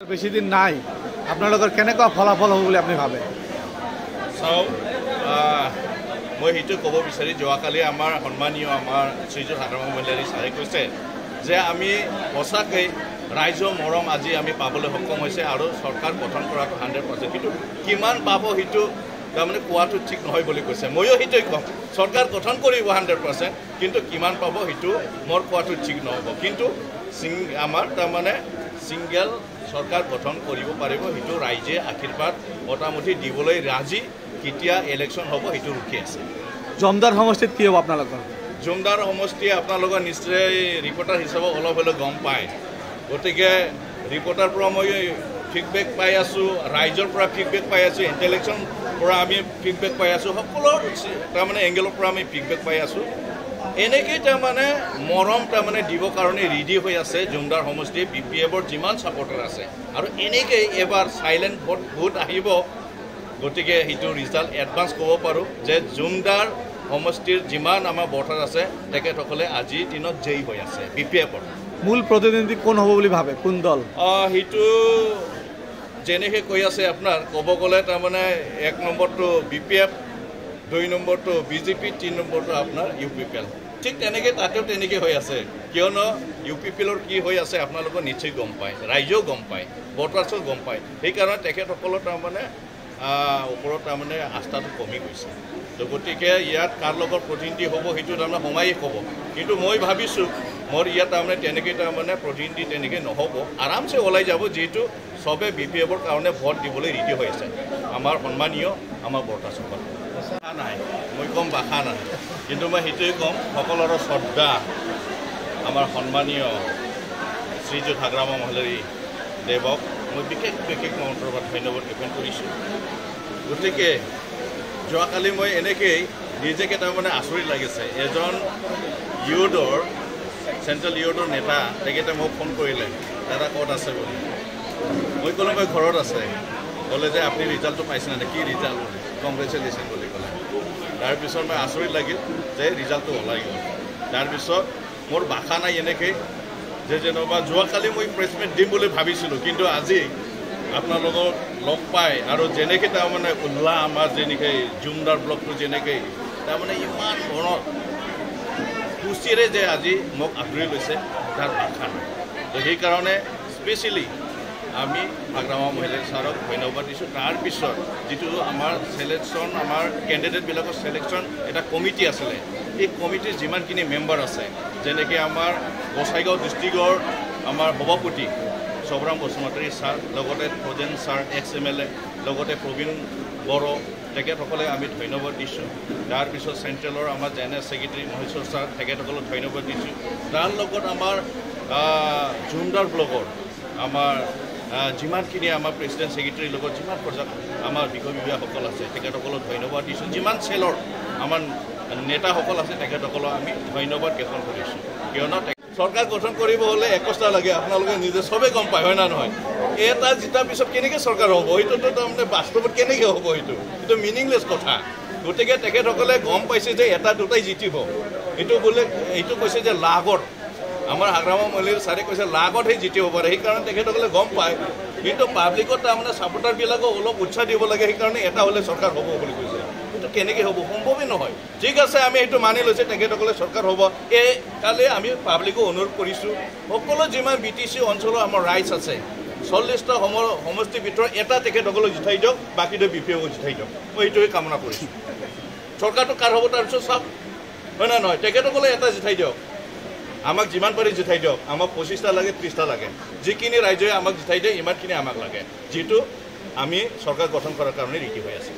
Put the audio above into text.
বেশি দিন নাই আপোনালোকৰ কেনেকুৱা ফলাফল হ'ব বুলি আপুনি ভাবে? চাওক, মই সেইটো ক'ব বিচাৰি যোৱাকালি আমাৰ সন্মানীয় আমাৰ শ্ৰীযুত হাগ্ৰামা মহিলাৰী ছাৰে কৈছে যে আমি সঁচাকৈ ৰাইজৰ মৰম আজি আমি পাবলৈ সক্ষম হৈছে আৰু চৰকাৰ গঠন কৰাটো 100%। কিন্তু কিমান পাব সেইটো তাৰমানে কোৱাটো ঠিক নহয় বুলি কৈছে। ময়ো সেইটোৱে ক'ম, চৰকাৰ গঠন কৰিব 100%, কিন্তু কিমান পাব সেইটো মোৰ কোৱাটো ঠিক নহ'ব। কিন্তু আমাৰ তাৰমানে ছিংগল চৰকাৰ গঠন কৰিব পাৰিব, সেইটো ৰাইজে আশীৰ্বাদ মোটামুটি দিবলৈ ৰাজি। কেতিয়া ইলেকশ্যন হ'ব সেইটো ৰখি আছে। জমদাৰ সমষ্টিত কি হ'ব আপোনালোকৰ? জমদাৰ সমষ্টি আপোনালোকৰ নিশ্চয় ৰিপৰ্টাৰ হিচাপে অলপ হ'লেও গম পায়। গতিকে ৰিপৰ্টাৰ পৰা মই ফিডবেক পাই আছোঁ, ৰাইজৰ পৰা ফিডবেক পাই আছোঁ, ইণ্টেলেকশ্যন পৰা আমি ফিডবেক পাই আছোঁ, সকলো তাৰমানে এংগেলৰ পৰা আমি ফিডবেক পাই আছোঁ। এনেকেই তাৰমানে মৰম তাৰমানে দিবৰ কাৰণে ৰেডি হৈ আছে জমদাৰ সমষ্টি BPFৰ যিমান ছাপৰ্টাৰ আছে। আৰু এনেকেই এবাৰ চাইলেণ্ট ভোট আহিব। গতিকে সেইটো ৰিজাল্ট এডভান্স ক'ব পাৰোঁ যে জমদাৰ সমষ্টিৰ যিমান আমাৰ ভোটাৰ আছে তেখেতসকলে আজিৰ দিনত জয়ী হৈ আছে BPFৰ। মূল প্ৰতিনিধি কোন হ'ব বুলি ভাবে, কোন দল? সেইটো যেনেকৈ কৈ আছে আপোনাৰ ক'ব গ'লে তাৰমানে 1 নম্বৰটো BPF, 2 নম্বৰটো BJP, 3 নম্বৰটো আপোনাৰ UPPL। ঠিক তেনেকৈ তাতেও তেনেকৈ হৈ আছে, কিয়নো UPPLৰ কি হৈ আছে আপোনালোকৰ নিশ্চয় গম পায়, ৰাইজেও গম পায়, ভোটাৰ্ছেও গম পায়। সেইকাৰণে তেখেতসকলৰ তাৰমানে ওপৰত তাৰমানে আস্থাটো কমি গৈছে। তো গতিকে ইয়াত কাৰ লগত প্ৰতিনিধি হ'ব সেইটো তাৰমানে সোমায়েই ক'ব। কিন্তু মই ভাবিছোঁ মোৰ ইয়াত তাৰমানে তেনেকৈ তাৰমানে প্ৰতিনিধি তেনেকৈ নহ'ব, আৰামছে ওলাই যাব, যিহেতু চবে BPFৰ কাৰণে ভোট দিবলৈ ৰেডি হৈ আছে। আমাৰ সন্মানীয় আমাৰ ভোটাৰসকল বাখা নাই, মই ক'ম বাখা নাই, কিন্তু মই সেইটোৱে ক'ম সকলোৰে শ্ৰদ্ধা আমাৰ সন্মানীয় শ্ৰীযুত হাগ্ৰামা মহিলাৰী দেৱক মই বিশেষ মন্ত্ৰৰ পৰা ধন্যবাদ জ্ঞাপন কৰিছোঁ। গতিকে যোৱাকালি মই এনেকেই নিজকে তাৰমানে আচৰিত লাগিছে, এজন ইউডৰ চেণ্ট্ৰেল ইউডৰ নেতা তেখেতে মোক ফোন কৰিলে, দাদা ক'ত আছে বুলি। মই ক'লোঁ মই ঘৰত আছে। ক'লে যে আপুনি ৰিজাল্টটো পাইছে নে? কি ৰিজাল্ট বুলি? কংগ্ৰেচুলেশ্যন বুলি ক'লে। তাৰপিছত মই আচৰিত লাগিল যে ৰিজাল্টটো ওলাই গ'ল। তাৰপিছত মোৰ ভাষা নাই এনেকৈ যে যেনিবা যোৱাকালি মই প্ৰেছমিট দিম বুলি ভাবিছিলোঁ, কিন্তু আজি আপোনালোকক লগ পাই আৰু যেনেকৈ তাৰমানে উল্লাহ আমাৰ যেনেকৈ জুমদাৰ ব্লকটো যেনেকৈ তাৰমানে ইমান মনত খুচিৰে যে আজি মোক আদৰি লৈছে তাৰ ভাষা নাই। তো সেইকাৰণে স্পেচিয়েলি আমি হাগ্ৰামা মহিলাৰী ছাৰক ধন্যবাদ দিছোঁ। তাৰপিছত যিটো আমাৰ চিলেকশ্যন, আমাৰ কেণ্ডিডেটবিলাকৰ চিলেকশ্যন এটা কমিটি আছিলে, এই কমিটিৰ যিমানখিনি মেম্বাৰ আছে, যেনেকৈ আমাৰ গোসাইগাঁও ডিষ্ট্ৰিক্টৰ আমাৰ সভাপতি চবৰাম বসুমতাৰী ছাৰ, লগতে ফজেন ছাৰ ex-MLA, লগতে প্ৰবীণ বড়ো, তেখেতসকলে আমি ধন্যবাদ দিছোঁ। তাৰপিছত চেণ্ট্ৰেলৰ আমাৰ জেনেৰেল ছেক্ৰেটাৰী মহেশ্বৰ ছাৰ, তেখেতসকলক ধন্যবাদ দিছোঁ। তাৰ লগত আমাৰ জুমদাৰ ব্লকৰ আমাৰ যিমানখিনি আমাৰ প্ৰেচিডেণ্ট ছেক্ৰেটাৰীৰ লগত যিমান পৰ্যায়ত আমাৰ বিষয়ববীয়াসকল আছে তেখেতসকলক ধন্যবাদ দিছোঁ। যিমান চেলৰ আমাৰ নেতাসকল আছে তেখেতসকলক আমি ধন্যবাদ জ্ঞাপন কৰিছোঁ। কিয়নো চৰকাৰ গঠন কৰিব হ'লে 21টা লাগে, আপোনালোকে নিজে চবেই গম পায়, হয় না নহয়? এটা জিতাৰ পিছত কেনেকৈ চৰকাৰ হ'ব সেইটোতো তাৰমানে বাস্তৱত কেনেকৈ হ'ব, সেইটো মিনিংলেছ কথা। গতিকে তেখেতসকলে গম পাইছে যে এটা দুটাই জিতিব, এইটো কৈছে যে লাগত আমাৰ হাগ্ৰামা মহিলাৰী ছাৰে কৈছে লাগতহে জিতিব পাৰে। সেইকাৰণে তেখেতসকলে গম পায়, কিন্তু পাব্লিকত তাৰমানে ছাপোৰ্টাৰবিলাকক অলপ উৎসাহ দিব লাগে। সেইকাৰণে এটা হ'লে চৰকাৰ হ'ব বুলি কৈছে। কিন্তু কেনেকৈ হ'ব, সম্ভৱেই নহয়। ঠিক আছে, আমি সেইটো মানি লৈছে তেখেতসকলে চৰকাৰ হ'ব। কালি আমি পাব্লিকক অনুৰোধ কৰিছোঁ, সকলো যিমান BTC অঞ্চলৰ আমাৰ ৰাইজ আছে 40টা সমষ্টিৰ ভিতৰত এটা তেখেতসকলক জিতাই দিয়ক, বাকীটো BPFক জিতাই দিয়ক। মই সেইটোৱে কামনা কৰিছোঁ। চৰকাৰটো কাৰ হ'ব তাৰপিছত চাওক, হয় না নহয়? তেখেতসকলে এটা জিতাই দিয়ক, আমাক যিমান পাৰি জিতাই দিয়ক। আমাক 25টা লাগে, 30টা লাগে, যিখিনি ৰাইজে আমাক জিতাই দিয়ে ইমানখিনি আমাক লাগে, যিটো আমি চৰকাৰ গঠন কৰাৰ কাৰণে ৰেডি হৈ আছোঁ।